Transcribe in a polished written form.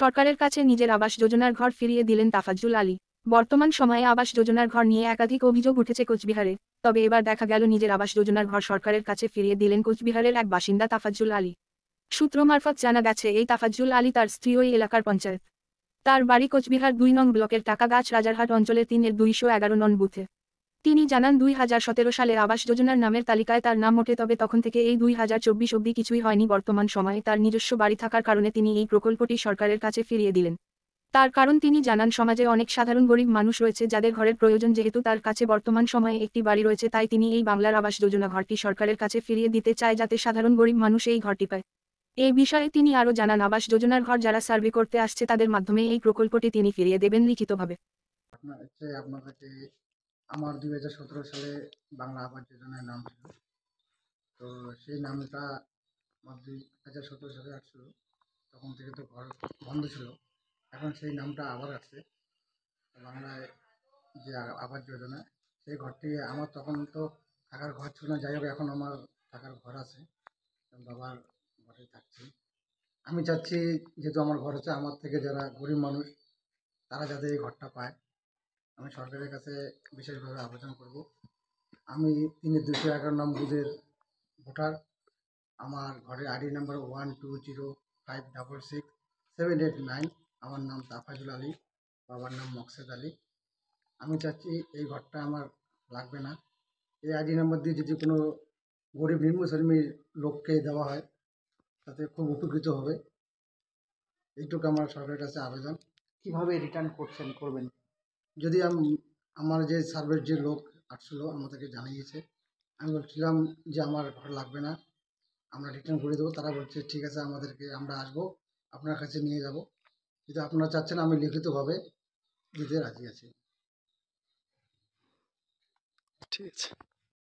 সরকারের কাছে নিজের আবাস যোজনার ঘর ফিরিয়ে দিলেন তাফাজ্জুল আলী। বর্তমান সময়ে আবাস যোজনার ঘর নিয়ে একাধিক অভিযোগ উঠেছে কোচবিহারে, তবে এবার দেখা গেল নিজের আবাস যোজনার ঘর সরকারের কাছে ফিরিয়ে দিলেন কোচবিহারের এক বাসিন্দা তাফাজ্জুল আলী। সূত্র মারফত জানা গেছে এই তাফাজ্জুল আলী তার স্ত্রী ওই এলাকার পঞ্চায়েত। তার বাড়ি কোচবিহার ২ নং ব্লকের টাকাগাছ রাজারহাট অঞ্চলের ৩-এর ২১১ নং বুথে। তিনি জানান ২০১৭ সালে আবাস যোজনার নামের তালিকায় তার নাম ওঠে, তবে তখন থেকে এই ২০২৪ অবধি কিছুই হয়নি। বর্তমান সময়ে তার নিজস্ব বাড়ি থাকার কারণে তিনি এই প্রকল্পটি সরকারের কাছে ফিরিয়ে দিলেন। তার কারণ তিনি জানান সমাজে অনেক সাধারণ গরিব মানুষ রয়েছে যাদের ঘরের প্রয়োজন, যেহেতু তার কাছে বর্তমান সময়ে একটি বাড়ি রয়েছে তাই তিনি এই বাংলার আবাস যোজনা ঘরটি সরকারের কাছে ফিরিয়ে দিতে চায় যাতে সাধারণ গরিব মানুষ এই ঘরটি পায়। এই বিষয়ে তিনি আরও জানান আবাস যোজনার ঘর যারা সার্ভে করতে আসছে তাদের মাধ্যমে এই প্রকল্পটি তিনি ফিরিয়ে দেবেন লিখিতভাবে। আপনাদেরকে আমার 2017 সালে বাংলা আবাস যোজনায় নাম ছিল। তো সেই নামটা আমার 2017 সালে আসছিল। তখন থেকে তো ঘর বন্ধ ছিল। এখন সেই নামটা আবার আসছে বাংলায়, যে আবাস যোজনা। সেই ঘরটি আমার তখন তো থাকার ঘর ছিল না, যাই হোক এখন আমার থাকার ঘর আছে। বাবার ঘরে থাকছি। আমি চাচ্ছি, যেহেতু আমার ঘর আছে, আমার থেকে যারা গরিব মানুষ তারা যাতে এই ঘরটা পায়, আমি সরকারের কাছে বিশেষভাবে আবেদন করব। আমি ৩-২১১ নং বুথের ভোটার। আমার ঘরের আইডি নাম্বার 1205667889। আমার নাম তাফাজুল আলী, বাবার নাম মকসেদ আলী। আমি চাচ্ছি এই ঘরটা আমার লাগবে না। এই আইডি নাম্বার দিয়ে যদি কোনো গরিব নিম্নশ্রেণীর লোককে দেওয়া হয় তাতে খুব উপকৃত হবে। এইটুকু আমার সরকারের কাছে আবেদন। কিভাবে রিটার্ন করবেন? যদি আমার যে সার্ভের যে লোক আসছিল আমাদেরকে জানিয়েছে, আমি বলছিলাম যে আমার ঘর লাগবে না, আমরা রিটার্ন করে দেবো। তারা বলছে ঠিক আছে, আমরা আসবো, আপনার কাছে নিয়ে যাব। কিন্তু আপনারা চাচ্ছেন আমি লিখিতভাবে দিতে রাজি আছি। ঠিক আছে।